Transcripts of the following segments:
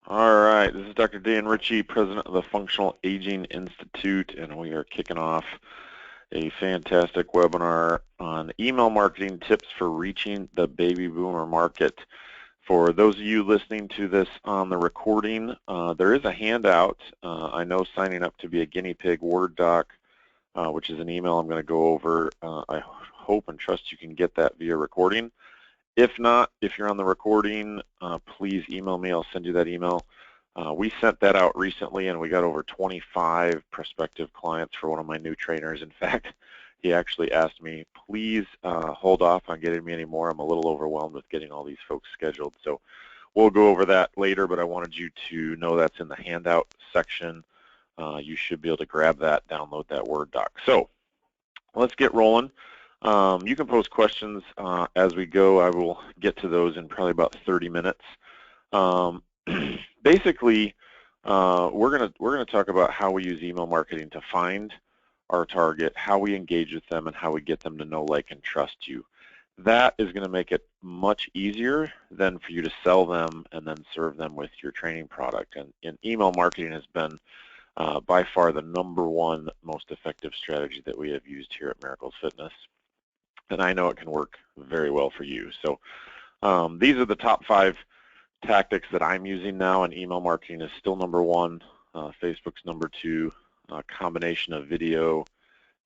All right, this is Dr. Dan Ritchie, president of the Functional Aging Institute, and we are kicking off a fantastic webinar on email marketing tips for reaching the baby boomer market. For those of you listening to this on the recording, there is a handout. I know signing up to be a guinea pig Word doc, which is an email I'm going to go over. I hope and trust you can get that via recording. If not, if you're on the recording, please email me. I'll send you that email. We sent that out recently, and we got over 25 prospective clients for one of my new trainers. In fact, he actually asked me, please hold off on getting me any more. I'm a little overwhelmed with getting all these folks scheduled. So we'll go over that later, but I wanted you to know that's in the handout section. You should be able to grab that, download that Word doc. So let's get rolling. You can post questions as we go. I will get to those in probably about 30 minutes. Basically, we're gonna talk about how we use email marketing to find our target, how we engage with them, and how we get them to know, like, and trust you. That is going to make it much easier than for you to sell them and then serve them with your training product. And email marketing has been by far the #1 most effective strategy that we have used here at Miracles Fitness. And I know it can work very well for you. So these are the top 5 tactics that I'm using now, and email marketing is still #1. Facebook's #2. A combination of video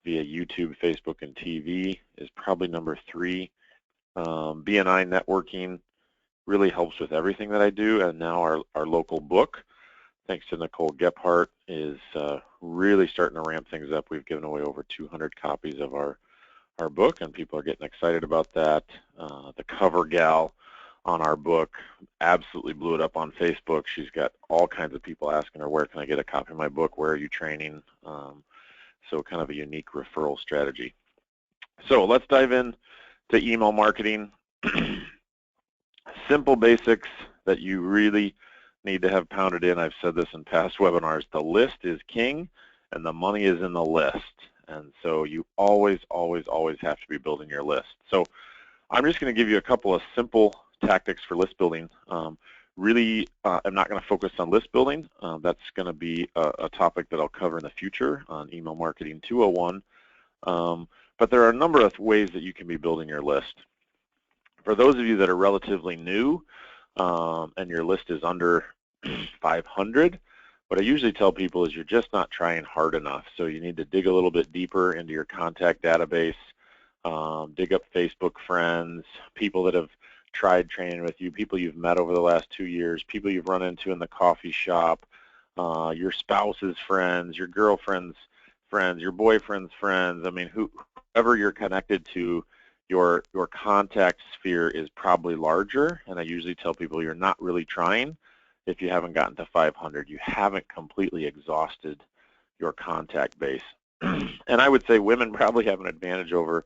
via YouTube, Facebook, and TV is probably #3. BNI networking really helps with everything that I do, and now our local book, thanks to Nicole Gephardt, is really starting to ramp things up. We've given away over 200 copies of our book, and people are getting excited about that. The cover gal on our book absolutely blew it up on Facebook. She's got all kinds of people asking her, where can I get a copy of my book? Where are you training? So kind of a unique referral strategy. So let's dive in to email marketing. Simple basics that you really need to have pounded in. I've said this in past webinars. The list is king, and the money is in the list. And so you always, always, always have to be building your list. So I'm just going to give you a couple of simple tactics for list building. Really, I'm not going to focus on list building. That's going to be a topic that I'll cover in the future on Email Marketing 201. But there are a number of ways that you can be building your list. For those of you that are relatively new and your list is under 500, what I usually tell people is you're just not trying hard enough. So you need to dig a little bit deeper into your contact database, dig up Facebook friends, people that have tried training with you, people you've met over the last 2 years, people you've run into in the coffee shop, your spouse's friends, your girlfriend's friends, your boyfriend's friends. I mean, whoever you're connected to, your contact sphere is probably larger. And I usually tell people you're not really trying if you haven't gotten to 500. You haven't completely exhausted your contact base. And I would say women probably have an advantage over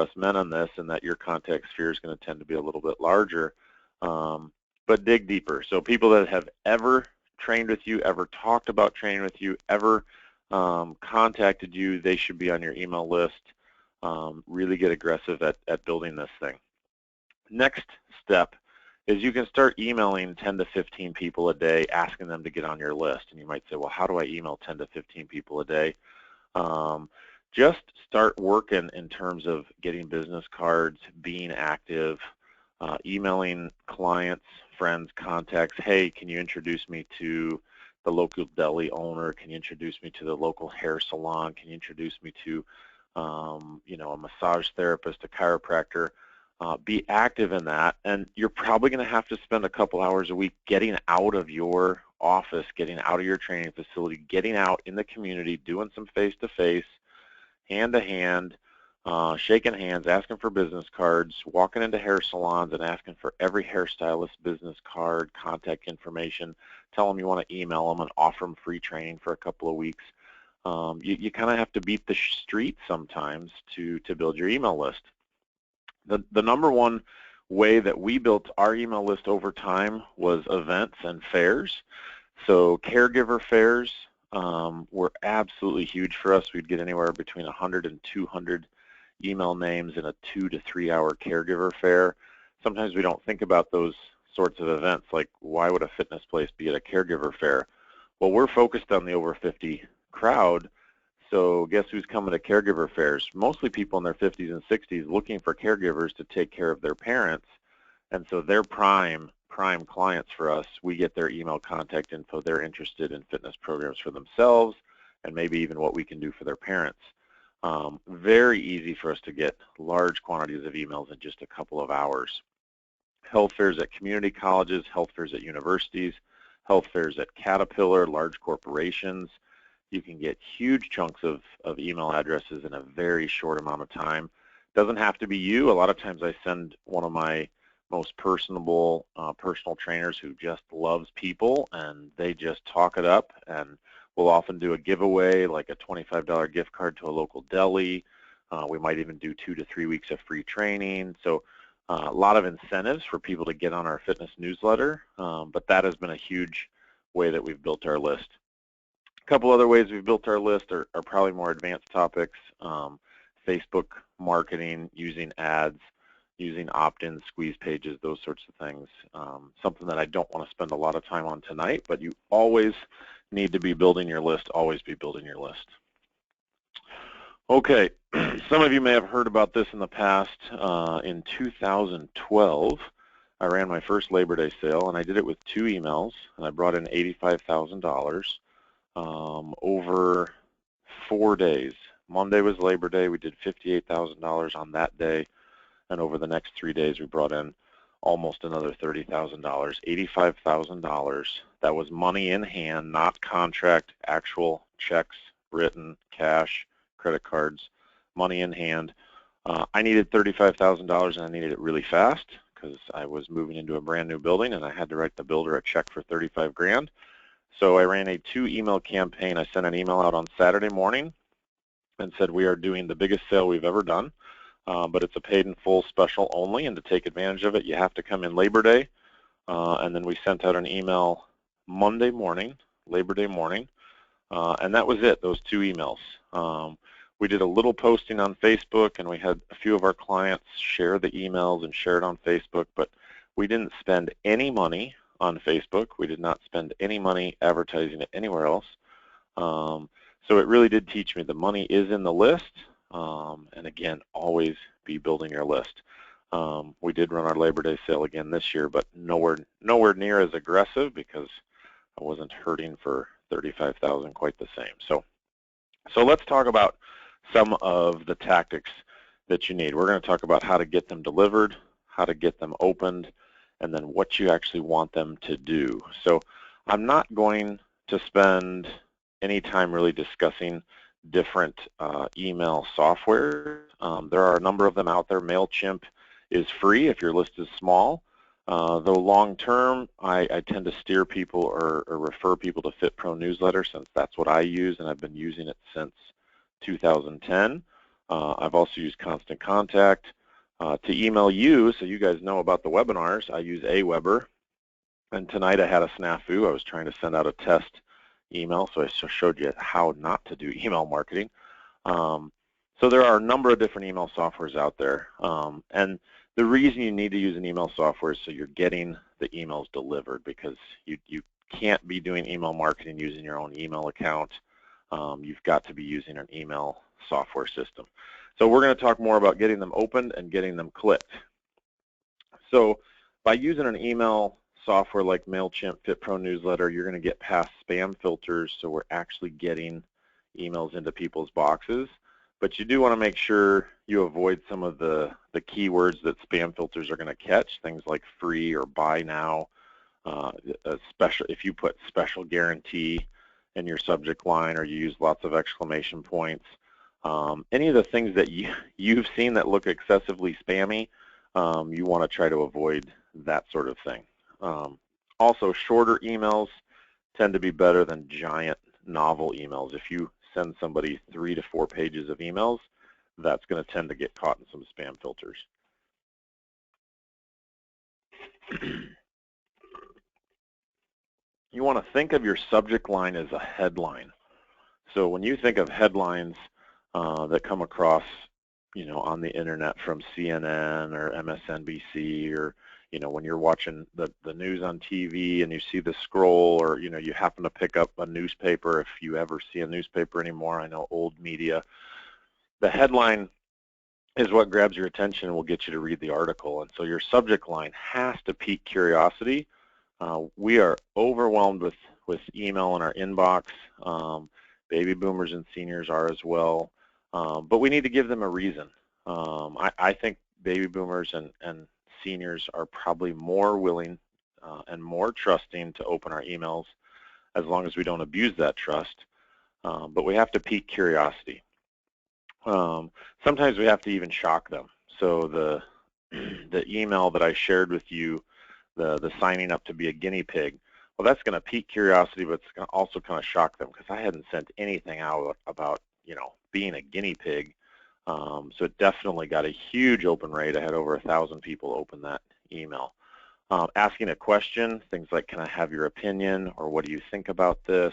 us men on this, and that your contact sphere is going to tend to be a little bit larger, but dig deeper. So people that have ever trained with you, ever talked about training with you, ever contacted you, they should be on your email list. Really get aggressive at building this thing. Next step is you can start emailing 10 to 15 people a day, asking them to get on your list. And you might say, well, how do I email 10 to 15 people a day? Just start working in terms of getting business cards, being active, emailing clients, friends, contacts. Hey, can you introduce me to the local deli owner? Can you introduce me to the local hair salon? Can you introduce me to, a massage therapist, a chiropractor? Be active in that, and you're probably going to have to spend a couple hours a week getting out of your office, getting out of your training facility, getting out in the community, doing some face-to-face, hand-to-hand, shaking hands, asking for business cards, walking into hair salons and asking for every hairstylist business card, contact information, tell them you want to email them and offer them free training for a couple of weeks. You kind of have to beat the street sometimes to build your email list. The #1 way that we built our email list over time was events and fairs. So caregiver fairs were absolutely huge for us. We'd get anywhere between 100 and 200 email names in a 2 to 3 hour caregiver fair. Sometimes we don't think about those sorts of events, like why would a fitness place be at a caregiver fair? Well, we're focused on the over 50 crowd, so guess who's coming to caregiver fairs? Mostly people in their 50s and 60s looking for caregivers to take care of their parents, and so they're prime clients for us. We get their email contact info. They're interested in fitness programs for themselves and maybe even what we can do for their parents. Very easy for us to get large quantities of emails in just a couple of hours. Health fairs at community colleges, health fairs at universities, health fairs at Caterpillar, large corporations. You can get huge chunks of email addresses in a very short amount of time. Doesn't have to be you. A lot of times I send one of my most personal trainers who just loves people, and they just talk it up, and we'll often do a giveaway, like a $25 gift card to a local deli. We might even do 2 to 3 weeks of free training. So a lot of incentives for people to get on our fitness newsletter, but that has been a huge way that we've built our list. A couple other ways we've built our list are probably more advanced topics. Facebook marketing, using ads, using opt-in squeeze pages, those sorts of things. Something that I don't want to spend a lot of time on tonight, but you always need to be building your list, always be building your list. Okay, some of you may have heard about this in the past. In 2012, I ran my first Labor Day sale, and I did it with 2 emails, and I brought in $85,000 over 4 days. Monday was Labor Day. We did $58,000 on that day, and over the next 3 days, we brought in almost another $30,000, $85,000. That was money in hand, not contract, actual checks, written, cash, credit cards, money in hand. I needed $35,000, and I needed it really fast because I was moving into a brand new building, and I had to write the builder a check for $35 grand. So I ran a 2 email campaign. I sent an email out on Saturday morning and said, we are doing the biggest sale we've ever done, but it's a paid in full special only, and to take advantage of it, you have to come in Labor Day. And then we sent out an email Monday morning, Labor Day morning, and that was it, those 2 emails. We did a little posting on Facebook, and we had a few of our clients share the emails and share it on Facebook, but we didn't spend any money on Facebook. We did not spend any money advertising it anywhere else. So it really did teach me the money is in the list, and again, always be building your list. We did run our Labor Day sale again this year, but nowhere near as aggressive because I wasn't hurting for $35,000 quite the same. So let's talk about some of the tactics that you need. We're going to talk about how to get them delivered, how to get them opened, and then what you actually want them to do. So I'm not going to spend any time really discussing different email software. There are a number of them out there. MailChimp is free if your list is small. Though long term, I tend to steer people or refer people to FitPro newsletter since that's what I use, and I've been using it since 2010. I've also used Constant Contact. To email you, so you guys know about the webinars, I use Aweber. And tonight I had a snafu. I was trying to send out a test email, so I showed you how not to do email marketing. So there are a number of different email softwares out there. And the reason you need to use an email software is so you're getting the emails delivered, because you can't be doing email marketing using your own email account. You've got to be using an email software system. So we're going to talk more about getting them opened and getting them clicked. So by using an email software like MailChimp, FitPro Newsletter, you're going to get past spam filters, so we're actually getting emails into people's boxes. But you do want to make sure you avoid some of the keywords that spam filters are going to catch, things like free or buy now. If you put special guarantee in your subject line, or you use lots of exclamation points, any of the things that you've seen that look excessively spammy, you want to try to avoid that sort of thing. Also, shorter emails tend to be better than giant novel emails. If you send somebody 3 to 4 pages of emails, that's going to tend to get caught in some spam filters. You want to think of your subject line as a headline. So when you think of headlines that come across, on the internet from CNN or MSNBC or when you're watching the news on TV and you see the scroll, or you happen to pick up a newspaper, if you ever see a newspaper anymore. I know old media, the headline is what grabs your attention and will get you to read the article. And so your subject line has to pique curiosity. We are overwhelmed with email in our inbox. Baby boomers and seniors are as well. But we need to give them a reason. I think baby boomers and seniors are probably more willing and more trusting to open our emails, as long as we don't abuse that trust. But we have to pique curiosity. Sometimes we have to even shock them. So the email that I shared with you, the signing up to be a guinea pig, well, that's going to pique curiosity, but it's going to also kind of shock them, because I hadn't sent anything out about being a guinea pig. So it definitely got a huge open rate. I had over 1,000 people open that email. Asking a question, things like, can I have your opinion, or what do you think about this,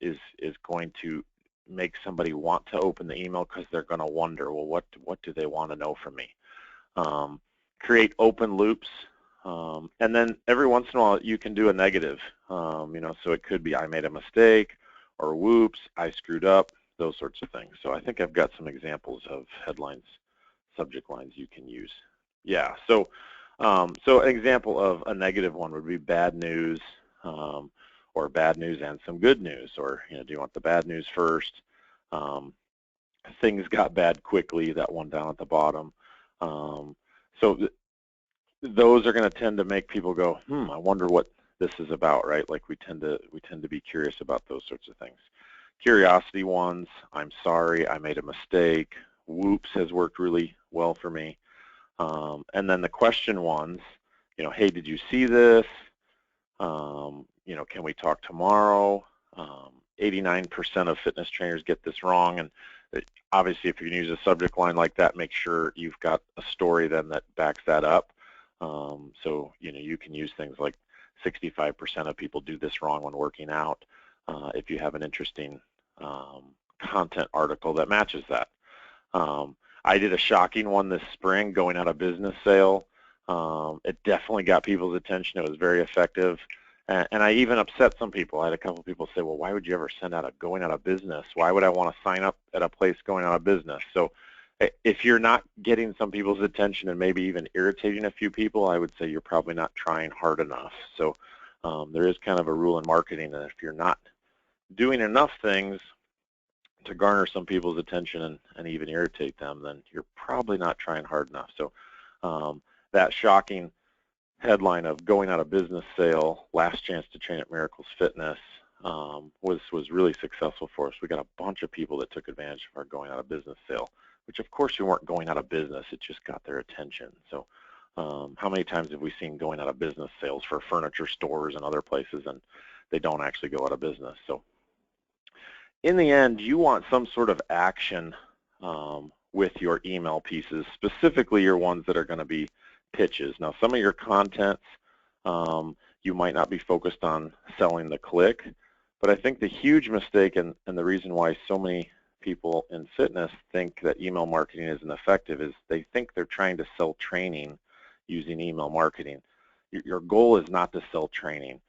is going to make somebody want to open the email, because they're going to wonder, well, what do they want to know from me? Create open loops, and then every once in a while you can do a negative. So it could be, I made a mistake, or whoops, I screwed up, those sorts of things. So I think I've got some examples of headlines, subject lines you can use. Yeah, so an example of a negative one would be bad news, or bad news and some good news, or do you want the bad news first? Things got bad quickly, that one down at the bottom. Those are going to tend to make people go, I wonder what this is about, right? Like we tend to be curious about those sorts of things. Curiosity ones, I'm sorry, I made a mistake, whoops has worked really well for me. And then the question ones, hey, did you see this? Can we talk tomorrow? 89% of fitness trainers get this wrong, and obviously if you're going to use a subject line like that, make sure you've got a story then that backs that up. So you can use things like 65% of people do this wrong when working out, if you have an interesting content article that matches that. I did a shocking one this spring, going out of business sale. It definitely got people's attention. It was very effective. And I even upset some people. I had a couple people say, well, why would you ever send out a going out of business? Why would I want to sign up at a place going out of business? So if you're not getting some people's attention and maybe even irritating a few people, I would say you're probably not trying hard enough. So there is kind of a rule in marketing that if you're not doing enough things to garner some people's attention and even irritate them, then you're probably not trying hard enough. So that shocking headline of going out of business sale, last chance to train at Miracles Fitness, was really successful for us. We got a bunch of people that took advantage of our going out of business sale, which of course we weren't going out of business, it just got their attention. So how many times have we seen going out of business sales for furniture stores and other places, and they don't actually go out of business? So in the end, you want some sort of action with your email pieces, specifically your ones that are going to be pitches. Now, some of your contents, you might not be focused on selling the click, but I think the huge mistake and the reason why so many people in fitness think that email marketing isn't effective is they think they're trying to sell training using email marketing. Your goal is not to sell training.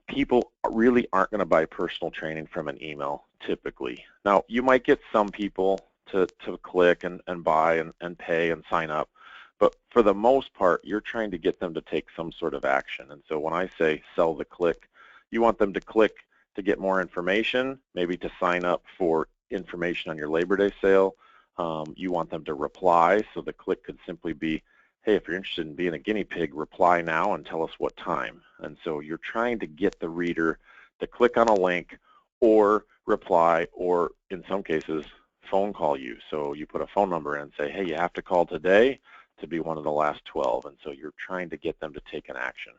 People really aren't going to buy personal training from an email typically. Now, you might get some people to click and buy and pay and sign up, but for the most part, you're trying to get them to take some sort of action. And so when I say sell the click, you want them to click to get more information, maybe to sign up for information on your Labor Day sale. You want them to reply, so the click could simply be, hey, if you're interested in being a guinea pig, reply now and tell us what time. And so you're trying to get the reader to click on a link or reply, or in some cases, phone call you. So you put a phone number in and say, hey, you have to call today to be one of the last 12. And so you're trying to get them to take an action.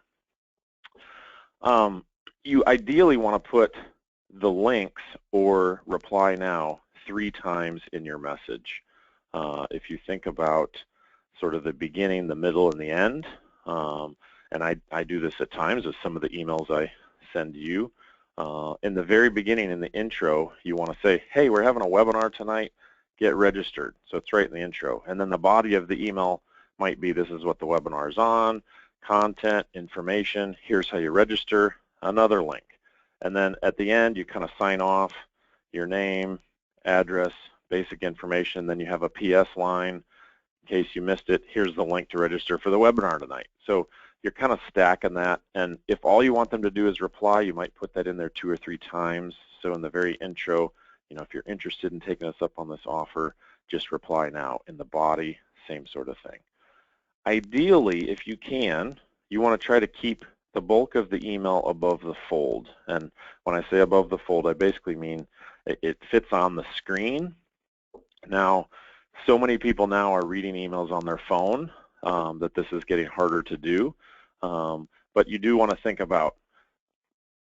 You ideally want to put the links or reply now 3 times in your message. If you think about sort of the beginning, the middle, and the end, and I do this at times with some of the emails I send you. In the very beginning, in the intro, you want to say, hey, we're having a webinar tonight, get registered. So it's right in the intro. And then the body of the email might be this is what the webinar is on, content, information, here's how you register, another link. And then at the end, you kind of sign off your name, address, basic information, then you have a PS line. In case you missed it, here's the link to register for the webinar tonight. So you're kind of stacking that, and if all you want them to do is reply, you might put that in there 2 or 3 times. So in the very intro, if you're interested in taking us up on this offer, just reply now. In the body, same sort of thing. Ideally, if you can, you want to try to keep the bulk of the email above the fold. And when I say above the fold, I basically mean it fits on the screen. Now, so many people now are reading emails on their phone that this is getting harder to do. But you do want to think about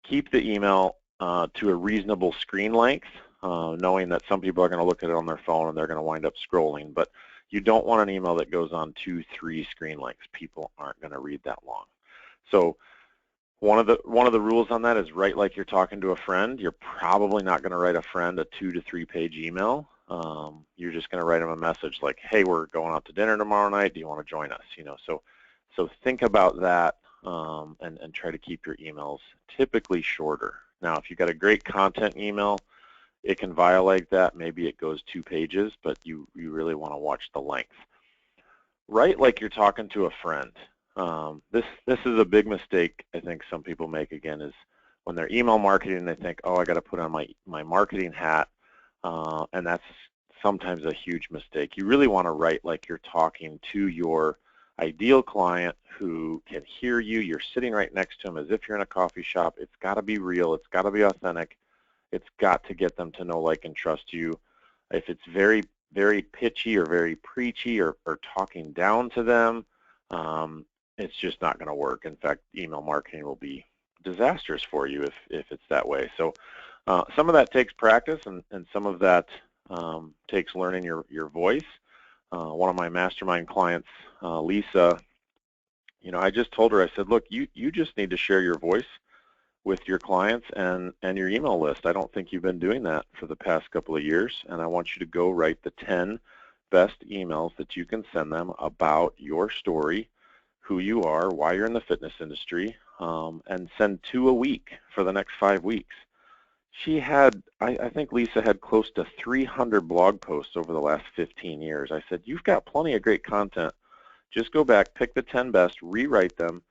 keep the email to a reasonable screen length, knowing that some people are going to look at it on their phone and they're going to wind up scrolling. But you don't want an email that goes on 2, 3 screen lengths. People aren't going to read that long. So one of the rules on that is write like you're talking to a friend. You're probably not going to write a friend a 2 to 3 page email. You're just going to write them a message like, hey, we're going out to dinner tomorrow night. Do you want to join us? So think about that and try to keep your emails typically shorter. Now, if you've got a great content email, it can violate that. Maybe it goes 2 pages, but you really want to watch the length. Write like you're talking to a friend. This is a big mistake I think some people make, again, is when they're email marketing, they think, oh, I got to put on my marketing hat, and that's sometimes a huge mistake. You really want to write like you're talking to your ideal client who can hear you. You're sitting right next to them as if you're in a coffee shop. It's got to be real. It's got to be authentic. It's got to get them to know, like, and trust you. If it's very, very pitchy or very preachy or talking down to them, it's just not going to work. In fact, email marketing will be disastrous for you if it's that way. So some of that takes practice, and some of that takes learning your voice. One of my mastermind clients, Lisa, I just told her, I said, look, you just need to share your voice with your clients and your email list. I don't think you've been doing that for the past couple of years, and I want you to go write the 10 best emails that you can send them about your story, who you are, why you're in the fitness industry, and send 2 a week for the next 5 weeks. She had, I think Lisa had close to 300 blog posts over the last 15 years. I said, you've got plenty of great content. Just go back, pick the 10 best, rewrite them,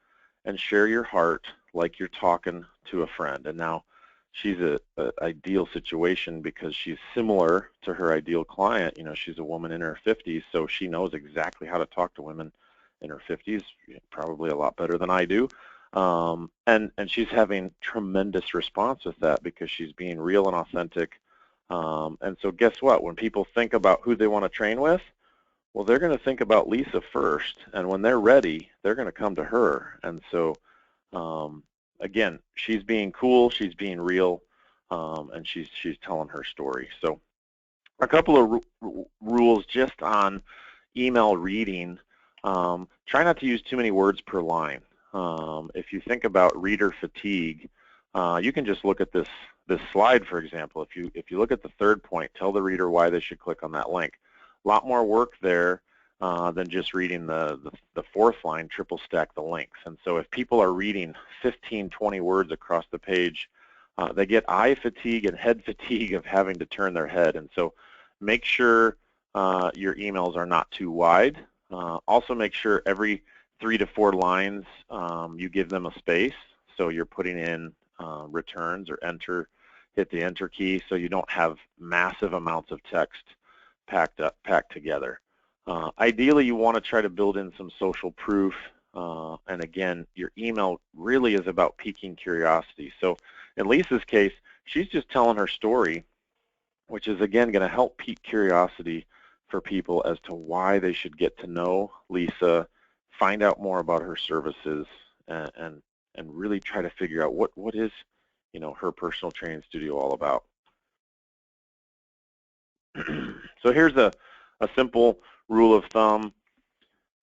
and share your heart like you're talking to a friend. And now she's an ideal situation because she's similar to her ideal client. She's a woman in her 50s, so she knows exactly how to talk to women in her 50s, probably a lot better than I do. And she's having tremendous response with that because she's being real and authentic. And so guess what? When people think about who they want to train with, well, they're going to think about Lisa first. And when they're ready, they're going to come to her. And so, again, she's being cool, she's being real, and she's telling her story. So a couple of rules just on email reading. Try not to use too many words per line. If you think about reader fatigue, you can just look at this slide, for example. If you look at the 3rd point, tell the reader why they should click on that link. A lot more work there than just reading the 4th line, triple stack the links. And so if people are reading 15, 20 words across the page, they get eye fatigue and head fatigue of having to turn their head. And so make sure your emails are not too wide. Also make sure every 3 to 4 lines you give them a space, so you're putting in returns or hit the enter key, so you don't have massive amounts of text packed together. Ideally, you want to try to build in some social proof, and again, your email really is about piquing curiosity. So in Lisa's case, she's just telling her story, which is again going to help pique curiosity for people as to why they should get to know Lisa, find out more about her services, and really try to figure out what is her personal training studio all about. So here's a simple rule of thumb,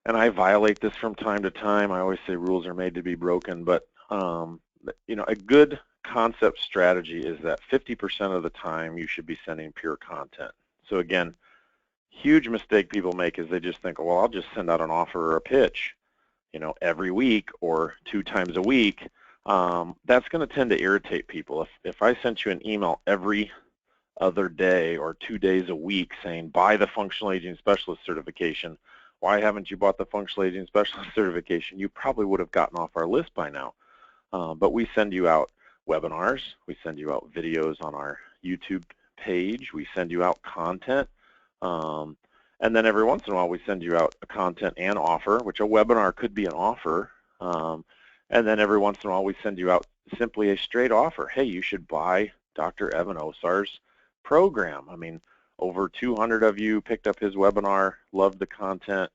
and I violate this from time to time. I always say rules are made to be broken, but a good concept strategy is that 50% of the time you should be sending pure content. So again, huge mistake people make is they just think, well, I'll just send out an offer or a pitch, every week or 2 times a week. That's going to tend to irritate people. If I sent you an email every other day or 2 days a week saying, buy the Functional Aging Specialist certification, why haven't you bought the Functional Aging Specialist certification? You probably would have gotten off our list by now. But we send you out webinars, we send you out videos on our YouTube page, we send you out content, and then every once in a while we send you out a content and offer, which a webinar could be an offer, and then every once in a while we send you out simply a straight offer. Hey, you should buy Dr. Evan Osar's program. I mean, over 200 of you picked up his webinar, loved the content,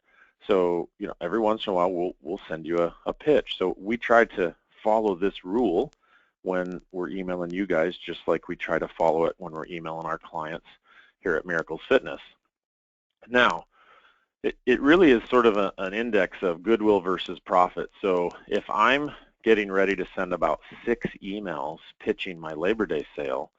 so every once in a while we'll send you a pitch. So we try to follow this rule when we're emailing you guys, just like we try to follow it when we're emailing our clients here at Miracles Fitness. Now, it really is sort of an index of goodwill versus profit. So if I'm getting ready to send about 6 emails pitching my Labor Day sale,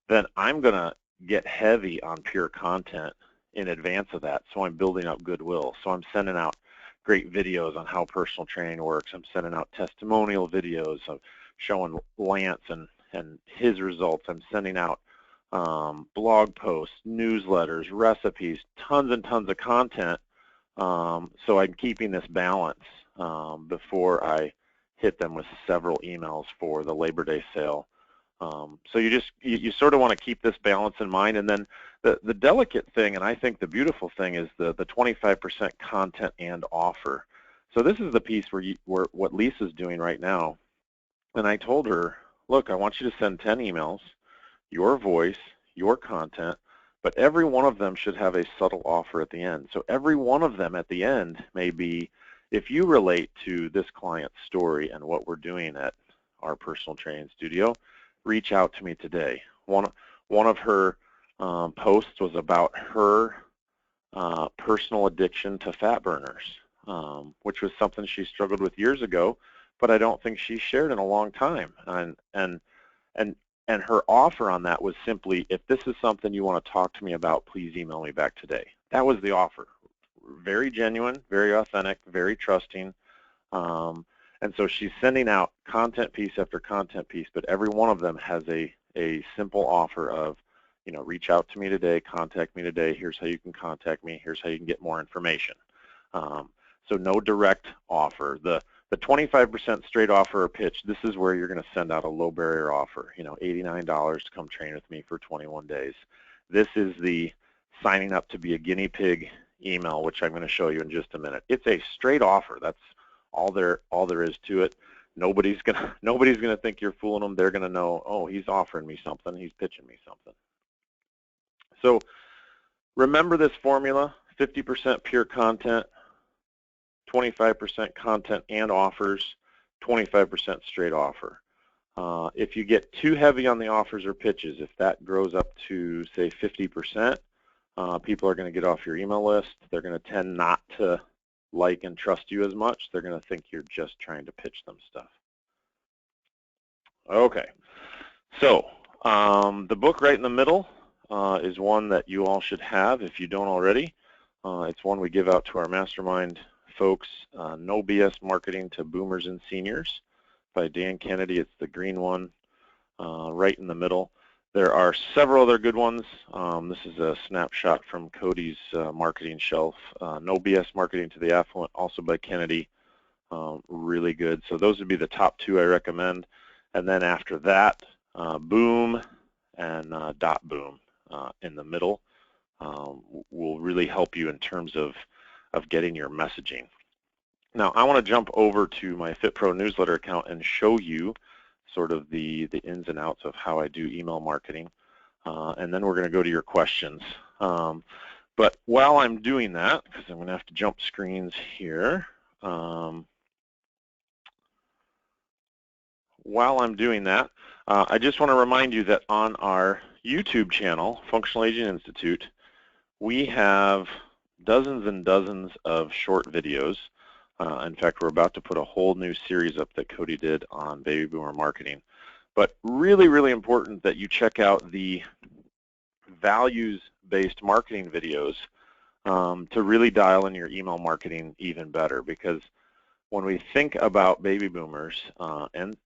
then I'm going to get heavy on pure content in advance of that. So I'm building up goodwill. So I'm sending out great videos on how personal training works. I'm sending out testimonial videos of showing Lance and his results. I'm sending out blog posts, newsletters, recipes, tons and tons of content. So I'm keeping this balance before I hit them with several emails for the Labor Day sale. So you sort of want to keep this balance in mind. And then the delicate thing, and I think the beautiful thing, is the 25% content and offer. So this is the piece where what Lisa's doing right now. And I told her, look, I want you to send 10 emails, your voice, your content, but every one of them should have a subtle offer at the end. So every one of them at the end may be, if you relate to this client's story and what we're doing at our personal training studio, reach out to me today. One of her posts was about her personal addiction to fat burners, which was something she struggled with years ago, but I don't think she shared in a long time. And her offer on that was simply, if this is something you want to talk to me about, please email me back today. That was the offer. Very genuine, very authentic, very trusting. And so she's sending out content piece after content piece, but every one of them has a simple offer of, reach out to me today, contact me today, here's how you can contact me, here's how you can get more information. So no direct offer. The 25% straight offer or pitch, this is where you're going to send out a low barrier offer, $89 to come train with me for 21 days. This is the signing up to be a guinea pig email, which I'm going to show you in just a minute. It's a straight offer. That's all there is to it. Nobody's gonna think you're fooling them. They're gonna know, oh, he's offering me something, he's pitching me something. So remember this formula: 50% pure content, 25% content and offers, 25% straight offer. If you get too heavy on the offers or pitches, if that grows up to, say, 50%, people are going to get off your email list. They're going to tend not to like and trust you as much. They're going to think you're just trying to pitch them stuff. Okay, so the book right in the middle is one that you all should have if you don't already. It's one we give out to our mastermind folks, No BS Marketing to Boomers and Seniors by Dan Kennedy. It's the green one right in the middle. There are several other good ones. This is a snapshot from Cody's marketing shelf. No BS Marketing to the Affluent, also by Kennedy. Really good. So those would be the top 2 I recommend. And then after that, Boom and Dot Boom in the middle will really help you in terms of getting your messaging. Now, I want to jump over to my FitPro newsletter account and show you sort of the ins and outs of how I do email marketing, and then we're going to go to your questions. But while I'm doing that, because I'm going to have to jump screens here, while I'm doing that, I just want to remind you that on our YouTube channel, Functional Aging Institute, we have dozens and dozens of short videos. In fact, we're about to put a whole new series up that Cody did on baby boomer marketing. But really, really important that you check out the values-based marketing videos to really dial in your email marketing even better, because when we think about baby boomers and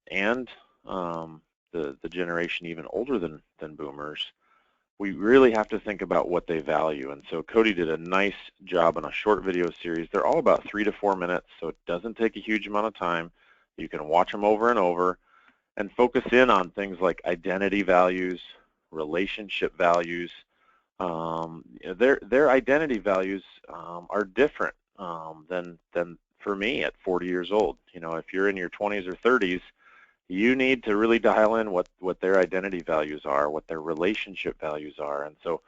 the generation even older than boomers, we really have to think about what they value. And so Cody did a nice job on a short video series. They're all about 3 to 4 minutes, so it doesn't take a huge amount of time. You can watch them over and over and focus in on things like identity values, relationship values. Their identity values are different than for me at 40 years old. You know, if you're in your 20s or 30s, you need to really dial in what their identity values are, what their relationship values are. And so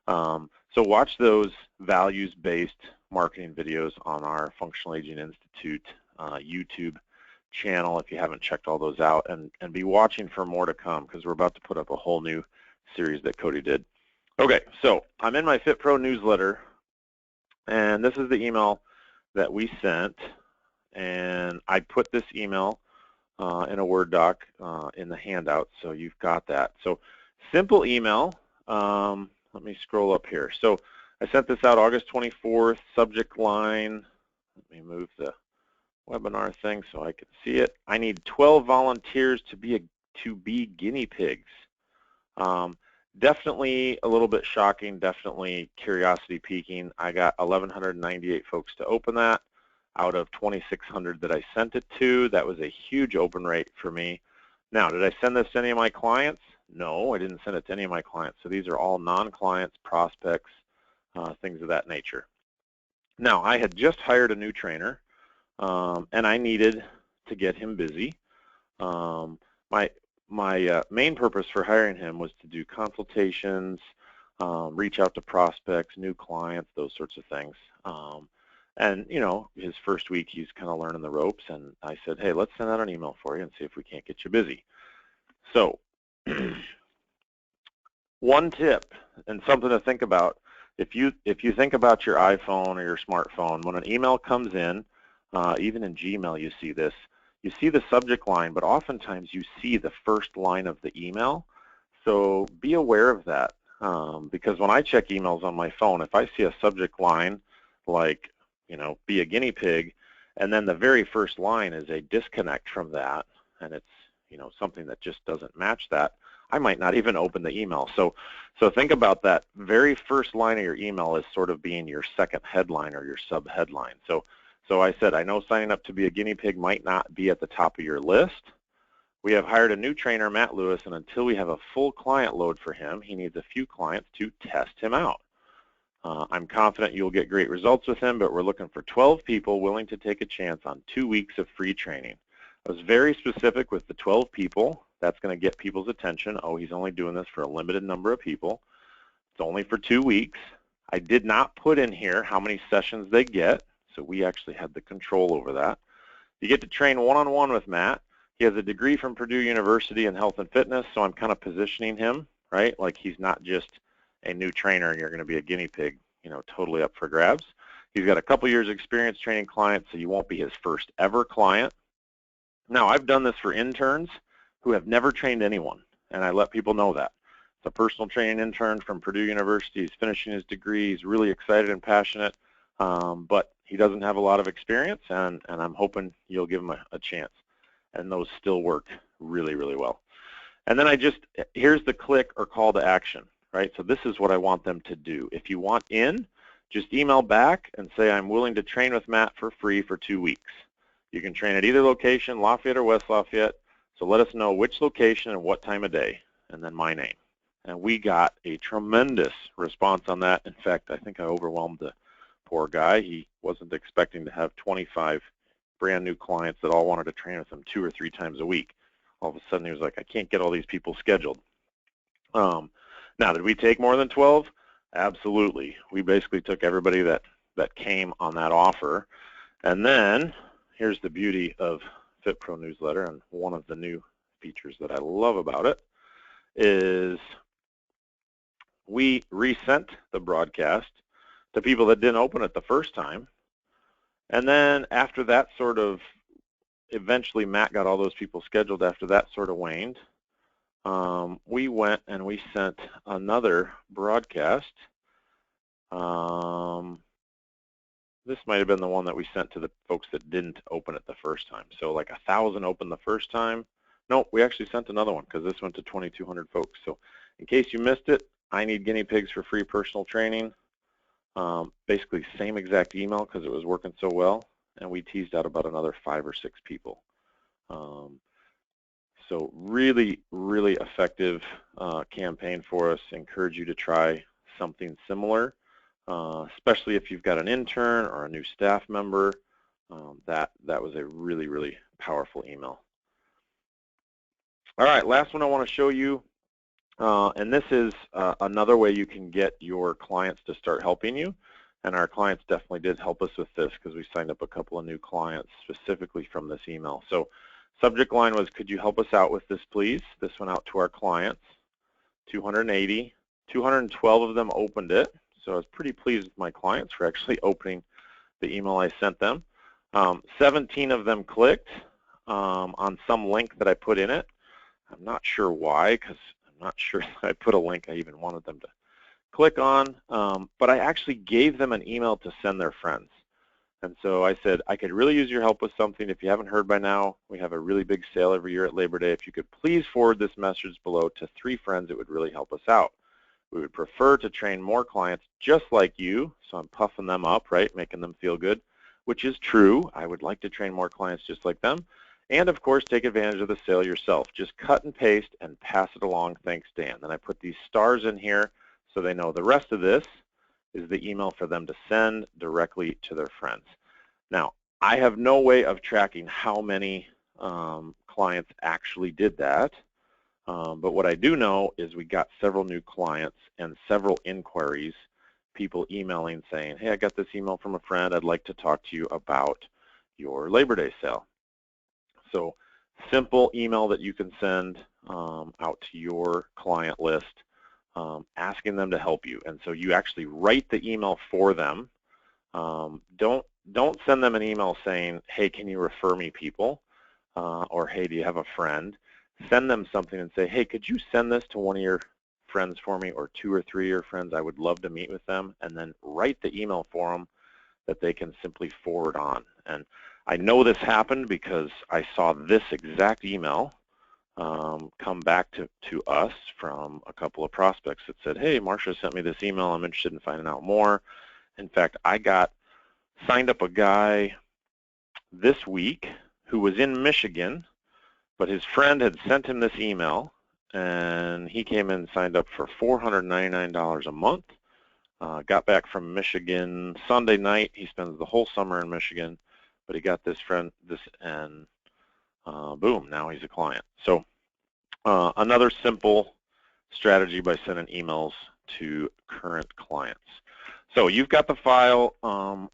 so watch those values-based marketing videos on our Functional Aging Institute YouTube channel if you haven't checked all those out, and be watching for more to come, because we're about to put up a whole new series that Cody did. Okay, so I'm in my FitPro newsletter, and this is the email that we sent, and I put this email in a Word doc in the handout, so you've got that. So simple email. Let me scroll up here. So I sent this out August 24th, subject line. Let me move the webinar thing so I can see it. I need 12 volunteers to be guinea pigs. Definitely a little bit shocking, definitely curiosity piquing. I got 1,198 folks to open that out of 2,600 that I sent it to. That was a huge open rate for me. Now, did I send this to any of my clients? No, I didn't send it to any of my clients. So these are all non-clients, prospects, things of that nature. Now, I had just hired a new trainer, and I needed to get him busy. My main purpose for hiring him was to do consultations, reach out to prospects, new clients, those sorts of things. And, you know, his first week, he's kind of learning the ropes, and I said, hey, let's send out an email for you and see if we can't get you busy. So one tip and something to think about, if you think about your iPhone or your smartphone, when an email comes in, even in Gmail you see this, you see the subject line, but oftentimes you see the first line of the email. So be aware of that, because when I check emails on my phone, if I see a subject line like, you know, be a guinea pig, and then the very first line is a disconnect from that, and it's, you know, something that just doesn't match that, I might not even open the email. So think about that very first line of your email as sort of being your second headline or your sub-headline. So I said, I know signing up to be a guinea pig might not be at the top of your list. We have hired a new trainer, Matt Lewis, and until we have a full client load for him, he needs a few clients to test him out. I'm confident you'll get great results with him, but we're looking for 12 people willing to take a chance on 2 weeks of free training. I was very specific with the 12 people. That's going to get people's attention. Oh, he's only doing this for a limited number of people. It's only for 2 weeks. I did not put in here how many sessions they get, so we actually had the control over that. You get to train one-on-one with Matt. He has a degree from Purdue University in health and fitness, so I'm kind of positioning him, right? Like he's not just a new trainer and you're going to be a guinea pig, you know, totally up for grabs. He's got a couple years experience training clients, so you won't be his first ever client. Now, I've done this for interns who have never trained anyone, and I let people know that. It's a personal training intern from Purdue University. He's finishing his degree. He's really excited and passionate, but he doesn't have a lot of experience, and I'm hoping you'll give him a chance. And those still work really, really well. And then here's the click or call to action, right? So this is what I want them to do. If you want in, just email back and say, I'm willing to train with Matt for free for 2 weeks. You can train at either location, Lafayette or West Lafayette, so let us know which location and what time of day, and then my name. And we got a tremendous response on that. In fact, I think I overwhelmed the poor guy. He wasn't expecting to have 25 brand new clients that all wanted to train with him 2 or 3 times a week. All of a sudden he was like, I can't get all these people scheduled. Now, did we take more than 12? Absolutely. We basically took everybody that came on that offer. And then here's the beauty of FitPro newsletter, and one of the new features that I love about it is we resent the broadcast to people that didn't open it the first time. And then after that sort of, eventually Matt got all those people scheduled after that sort of waned, we went and we sent another broadcast. this might have been the one that we sent to the folks that didn't open it the first time. So like 1,000 opened the first time. Nope, we actually sent another one because this went to 2,200 folks. So in case you missed it, I need guinea pigs for free personal training. Basically same exact email because it was working so well, and we teased out about another 5 or 6 people. So really, really effective campaign for us. Encourage you to try something similar, especially if you've got an intern or a new staff member. That was a really, really powerful email. All right, last one I want to show you, and this is another way you can get your clients to start helping you. And our clients definitely did help us with this because we signed up a couple of new clients specifically from this email. So subject line was, could you help us out with this, please? This went out to our clients, 280. 212 of them opened it. So I was pretty pleased with my clients for actually opening the email I sent them. 17 of them clicked on some link that I put in it. I'm not sure why, because I'm not sure I put a link I even wanted them to click on, but I actually gave them an email to send their friends. And so I said, I could really use your help with something. If you haven't heard by now, we have a really big sale every year at Labor Day. If you could please forward this message below to 3 friends, it would really help us out. We would prefer to train more clients just like you, so I'm puffing them up, right, making them feel good, which is true. I would like to train more clients just like them. And of course, take advantage of the sale yourself. Just cut and paste and pass it along. Thanks, Dan. Then I put these stars in here so they know the rest of this is the email for them to send directly to their friends. Now, I have no way of tracking how many clients actually did that, but what I do know is we got several new clients and several inquiries, people emailing saying, hey, I got this email from a friend. I'd like to talk to you about your Labor Day sale. So simple email that you can send out to your client list, asking them to help you. And so you actually write the email for them. Don't send them an email saying, hey, can you refer me people? Or hey, do you have a friend? Send them something and say, hey, could you send this to one of your friends for me, or 2 or 3 of your friends? I would love to meet with them. And then write the email for them that they can simply forward on. And I know this happened because I saw this exact email come back to us from a couple of prospects that said, hey, Marcia sent me this email. I'm interested in finding out more. In fact, I signed up a guy this week who was in Michigan, but his friend had sent him this email, and he came in and signed up for $499 a month. Got back from Michigan Sunday night. He spends the whole summer in Michigan, but he got this friend, and boom, now he's a client. So another simple strategy by sending emails to current clients. So you've got the file.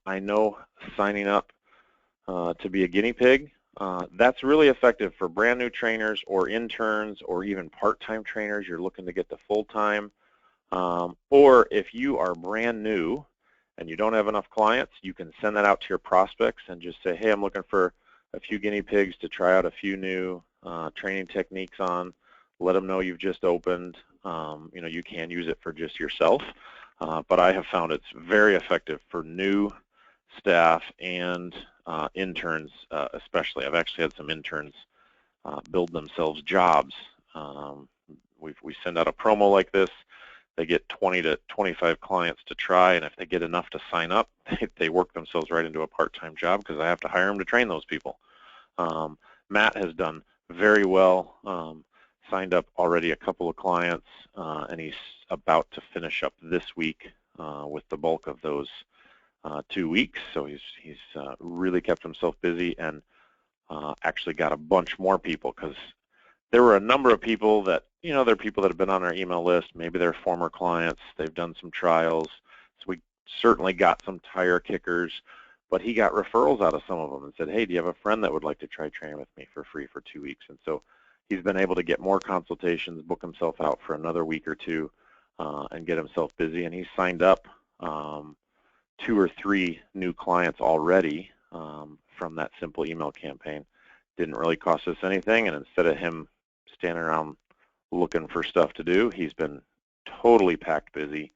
I know signing up to be a guinea pig, that's really effective for brand new trainers or interns or even part-time trainers you're looking to get to full-time. Or if you are brand new and you don't have enough clients, you can send that out to your prospects and just say, hey, I'm looking for a few guinea pigs to try out a few new training techniques on. Let them know you've just opened. You can use it for just yourself, but I have found it's very effective for new staff and interns especially. I've actually had some interns build themselves jobs. We send out a promo like this. They get 20 to 25 clients to try, and if they get enough to sign up, they work themselves right into a part-time job because I have to hire them to train those people. Matt has done very well, signed up already a couple of clients, and he's about to finish up this week with the bulk of those 2 weeks. So he's really kept himself busy and actually got a bunch more people, because there were a number of people that, they're people that have been on our email list. Maybe they're former clients. They've done some trials. So we certainly got some tire kickers, but he got referrals out of some of them and said, hey, do you have a friend that would like to try training with me for free for 2 weeks? And so he's been able to get more consultations, book himself out for another week or two, and get himself busy. And he's signed up 2 or 3 new clients already from that simple email campaign. Didn't really cost us anything, and instead of him standing around looking for stuff to do, he's been totally packed busy,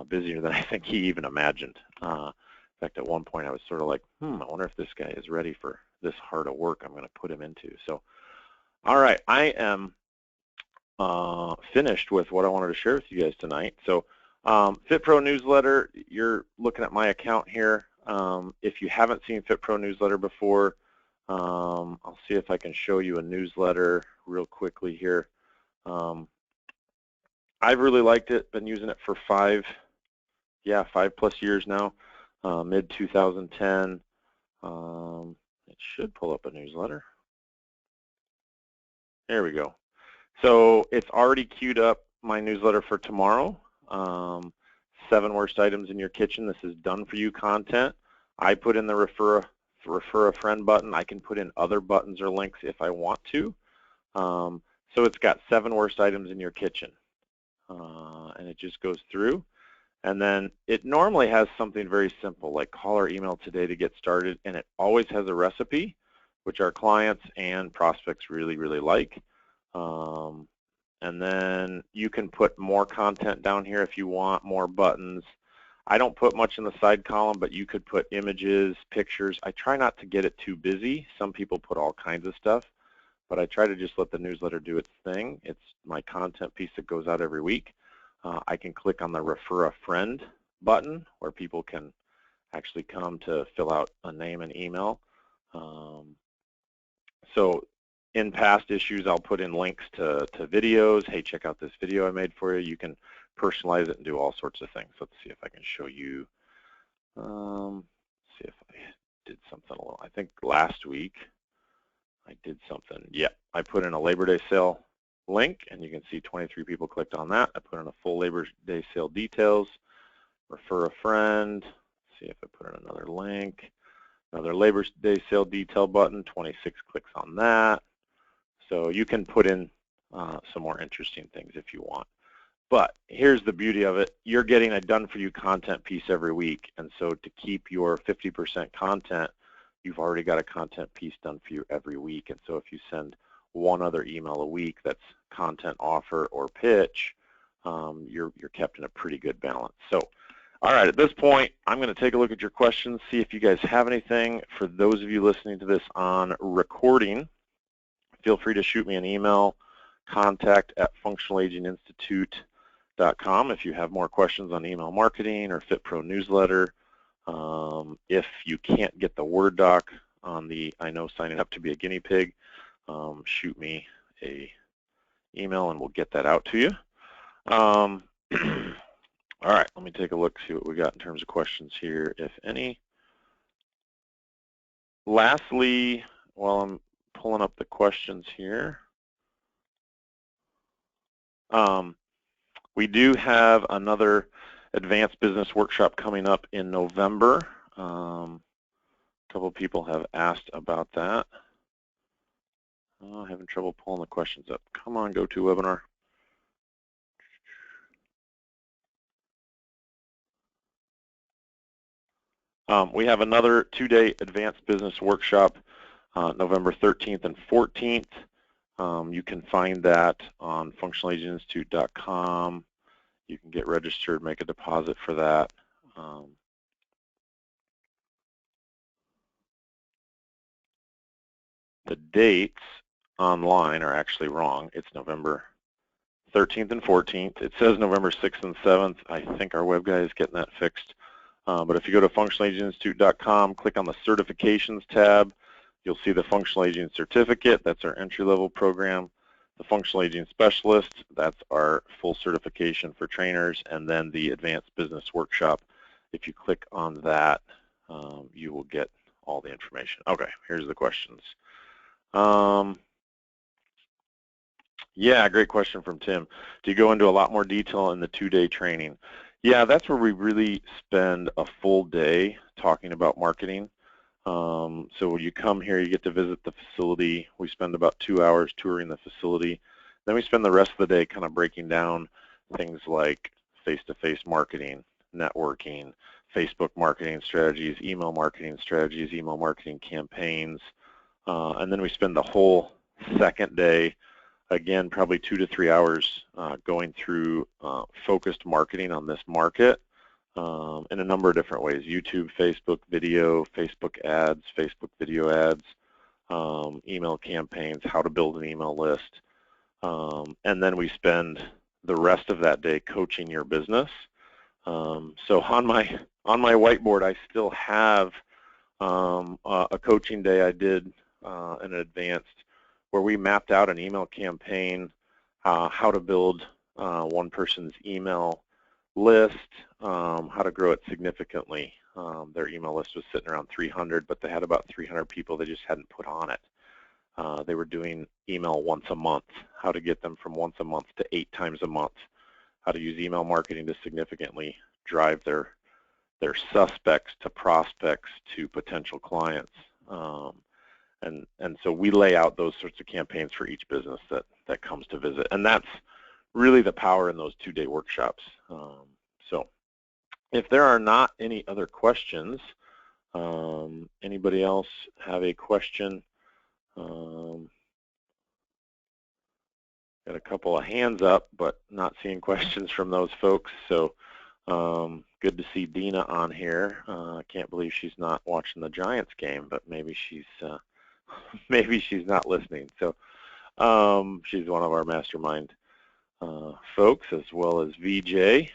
busier than I think he even imagined. In fact, at one point I was sort of like, I wonder if this guy is ready for this hard of work I'm going to put him into. So, all right, I am finished with what I wanted to share with you guys tonight. So, FitPro newsletter, you're looking at my account here. If you haven't seen FitPro newsletter before, I'll see if I can show you a newsletter real quickly here. I've really liked it, been using it for 5+ years now, mid-2010. It should pull up a newsletter. There we go. So it's already queued up my newsletter for tomorrow. 7 worst items in your kitchen. This is done for you content. I put in the refer a friend button. I can put in other buttons or links if I want to. So it's got 7 worst items in your kitchen. And it just goes through. And then it normally has something very simple, like call or email today to get started, and it always has a recipe, which our clients and prospects really, really like. And then you can put more content down here if you want, more buttons. I don't put much in the side column, but you could put images, pictures. I try not to get it too busy. Some people put all kinds of stuff, but I try to just let the newsletter do its thing. It's my content piece that goes out every week. I can click on the refer a friend button where people can actually come to fill out a name and email. So in past issues, I'll put in links to videos. Hey, check out this video I made for you. You can personalize it and do all sorts of things. Let's see if I can show you. See if I did something a little. I think last week I did something. Yeah, I put in a Labor Day sale link, and you can see 23 people clicked on that. I put in a full Labor Day sale details, refer a friend. See if I put in another link. Another Labor Day sale detail button, 26 clicks on that. So you can put in some more interesting things if you want. But here's the beauty of it. You're getting a done-for-you content piece every week. And so to keep your 50% content, you've already got a content piece done for you every week. And so if you send one other email a week that's content offer or pitch, you're kept in a pretty good balance. So, all right, at this point, I'm going to take a look at your questions, see if you guys have anything. For those of you listening to this on recording, feel free to shoot me an email, contact@functionalaginginstitute.com if you have more questions on email marketing or FitPro newsletter. If you can't get the Word doc on the I know signing up to be a guinea pig, shoot me a email and we'll get that out to you. All right, let me take a look, see what we got in terms of questions here, if any. Lastly, while I'm pulling up the questions here, we do have another advanced business workshop coming up in November. A couple people have asked about that. Oh, having trouble pulling the questions up. Come on, GoToWebinar. We have another 2-day advanced business workshop, November 13th and 14th. You can find that on functionalaginginstitute.com. You can get registered, make a deposit for that. The dates online are actually wrong. It's November 13th and 14th. It says November 6th and 7th. I think our web guy is getting that fixed. But if you go to functionalaginginstitute.com, click on the certifications tab, you'll see the Functional Aging Certificate. That's our entry-level program. The Functional Aging Specialist, that's our full certification for trainers. And then the Advanced Business Workshop. If you click on that, you will get all the information. Okay, here's the questions. Yeah, great question from Tim. Do you go into a lot more detail in the 2-day training? Yeah, that's where we really spend a full day talking about marketing. So when you come here, you get to visit the facility. We spend about 2 hours touring the facility. Then we spend the rest of the day kind of breaking down things like face-to-face marketing, networking, Facebook marketing strategies, email marketing campaigns. And then we spend the whole second day, again, probably 2 to 3 hours going through focused marketing on this market. in a number of different ways: YouTube, Facebook video, Facebook ads, Facebook video ads, email campaigns, how to build an email list. And then we spend the rest of that day coaching your business. So on my whiteboard, I still have a coaching day I did in advanced, where we mapped out an email campaign, how to build one person's email list, how to grow it significantly. Their email list was sitting around 300, but they had about 300 people they just hadn't put on it. They were doing email once a month, how to get them from once a month to 8 times a month, how to use email marketing to significantly drive their suspects to prospects to potential clients. And so we lay out those sorts of campaigns for each business that comes to visit. And that's really the power in those 2-day workshops. So if there are not any other questions, anybody else have a question? Got a couple of hands up, but not seeing questions from those folks. So good to see Dina on here. I can't believe she's not watching the Giants game, but maybe she's not listening. So she's one of our mastermind folks, as well as VJ.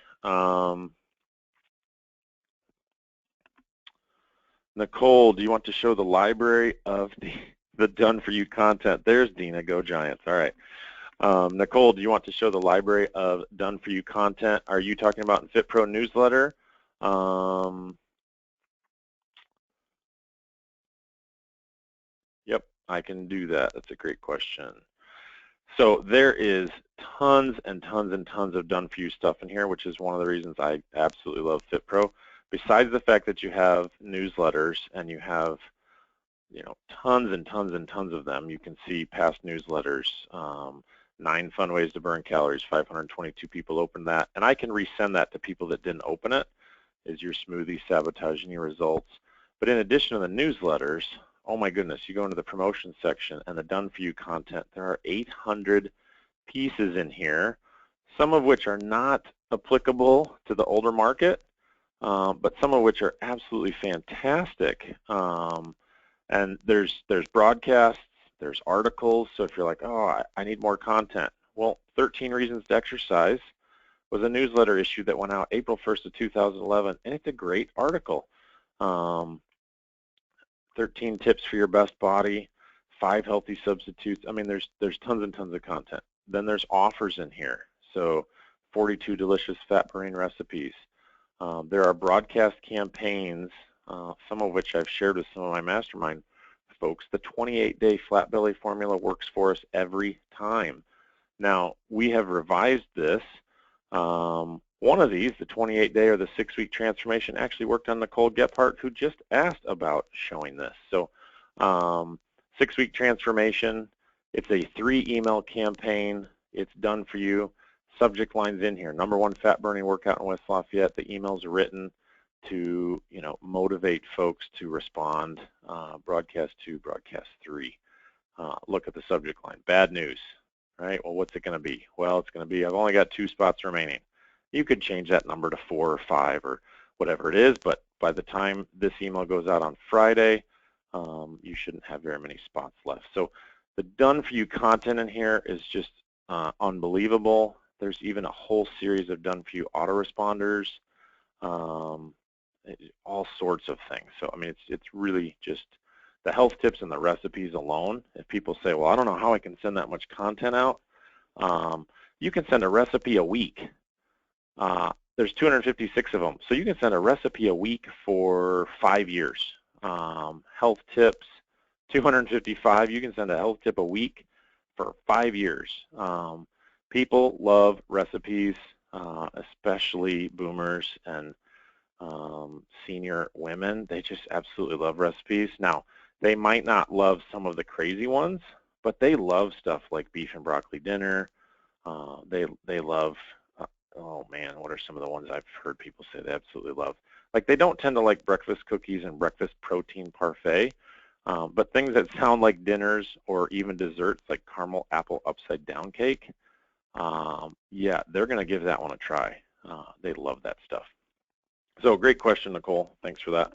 Nicole, do you want to show the library of the done-for-you content? There's Dina. Go Giants. All right. Nicole, do you want to show the library of done-for-you content? Are you talking about in FitPro newsletter? Yep, I can do that. That's a great question. So there is tons and tons and tons of done-for-you stuff in here, which is one of the reasons I absolutely love FitPro. Besides the fact that you have newsletters and you have, tons and tons and tons of them, you can see past newsletters, 9 fun ways to burn calories, 522 people opened that, and I can resend that to people that didn't open it. Is your smoothie sabotaging your results? But in addition to the newsletters, oh my goodness, you go into the promotion section and the done-for-you content. There are 800 pieces in here, some of which are not applicable to the older market, but some of which are absolutely fantastic. And there's broadcasts, there's articles. So if you're like, oh, I need more content. Well, 13 Reasons to Exercise was a newsletter issue that went out April 1st of 2011, and it's a great article. 13 tips for your best body, 5 healthy substitutes. I mean, there's tons and tons of content. Then there's offers in here. So 42 delicious fat-burning recipes. There are broadcast campaigns, some of which I've shared with some of my mastermind folks. The 28-day flat belly formula works for us every time. Now, we have revised this. One of these, the 28-day or the 6-week transformation, actually worked on Nicole Gephardt, who just asked about showing this. So 6-week transformation, it's a 3-email campaign. It's done for you. Subject lines in here. Number 1 fat burning workout in West Lafayette. The emails are written to motivate folks to respond. Broadcast 2, broadcast 3. Look at the subject line. Bad news. Right? Well, what's it going to be? Well, it's going to be, I've only got 2 spots remaining. You could change that number to 4 or 5 or whatever it is, but by the time this email goes out on Friday, you shouldn't have very many spots left. So the done-for-you content in here is just unbelievable. There's even a whole series of done-for-you autoresponders, all sorts of things. So, I mean, it's really just the health tips and the recipes alone. If people say, well, I don't know how I can send that much content out, you can send a recipe a week. There's 256 of them, so you can send a recipe a week for 5 years. Health tips, 255. You can send a health tip a week for 5 years. People love recipes, especially boomers and senior women. They just absolutely love recipes. Now, they might not love some of the crazy ones, but they love stuff like beef and broccoli dinner. They love, oh man, what are some of the ones I've heard people say they absolutely love? Like, they don't tend to like breakfast cookies and breakfast protein parfait, but things that sound like dinners or even desserts like caramel apple upside down cake, yeah, they're going to give that one a try. They love that stuff. So great question, Nicole. Thanks for that.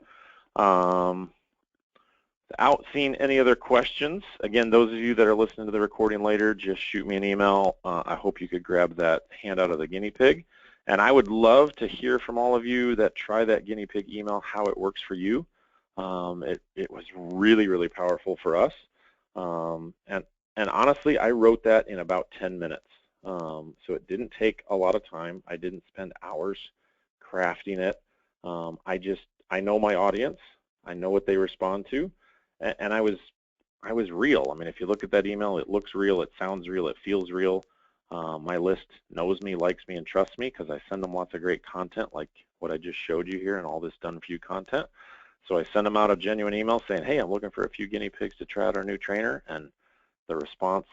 Without seeing any other questions, again, those of you that are listening to the recording later, just shoot me an email. I hope you could grab that handout of the guinea pig. And I would love to hear from all of you that try that guinea pig email, how it works for you. It was really, really powerful for us. And honestly, I wrote that in about 10 minutes. So it didn't take a lot of time. I didn't spend hours crafting it. I know my audience. I know what they respond to. And I was real. I mean, if you look at that email, it looks real, it sounds real, it feels real. My list knows me, likes me, and trusts me because I send them lots of great content like what I just showed you here and all this done for you content. So I send them out a genuine email saying, hey, I'm looking for a few guinea pigs to try out our new trainer. And the response,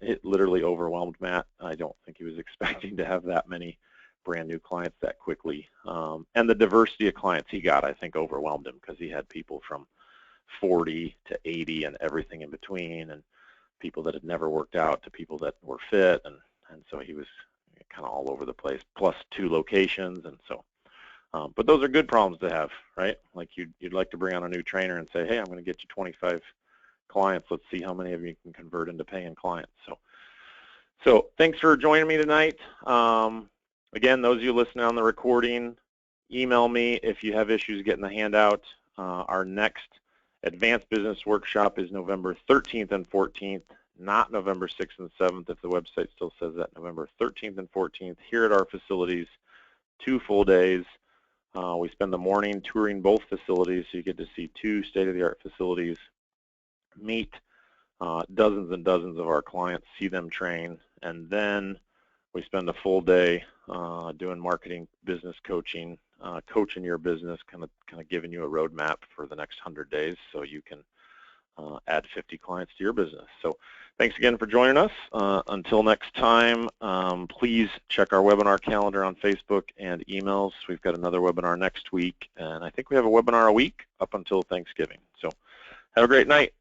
it literally overwhelmed Matt. I don't think he was expecting to have that many brand new clients that quickly. And the diversity of clients he got, I think, overwhelmed him because he had people from 40 to 80 and everything in between, and people that had never worked out to people that were fit, and so he was kind of all over the place, plus 2 locations. And so but those are good problems to have, right? Like you'd like to bring on a new trainer and say, hey, I'm going to get you 25 clients, let's see how many of you can convert into paying clients. So thanks for joining me tonight. Again, those of you listening on the recording, email me if you have issues getting the handout. Our next Advanced Business Workshop is November 13th and 14th, not November 6th and 7th, if the website still says that, November 13th and 14th, here at our facilities, 2 full days. We spend the morning touring both facilities, so you get to see 2 state-of-the-art facilities, meet dozens and dozens of our clients, see them train, and then we spend a full day doing marketing, business coaching, coaching your business, kind of giving you a roadmap for the next 100 days so you can add 50 clients to your business. So thanks again for joining us. Until next time, please check our webinar calendar on Facebook and emails. We've got another webinar next week, and I think we have a webinar a week up until Thanksgiving. So have a great night.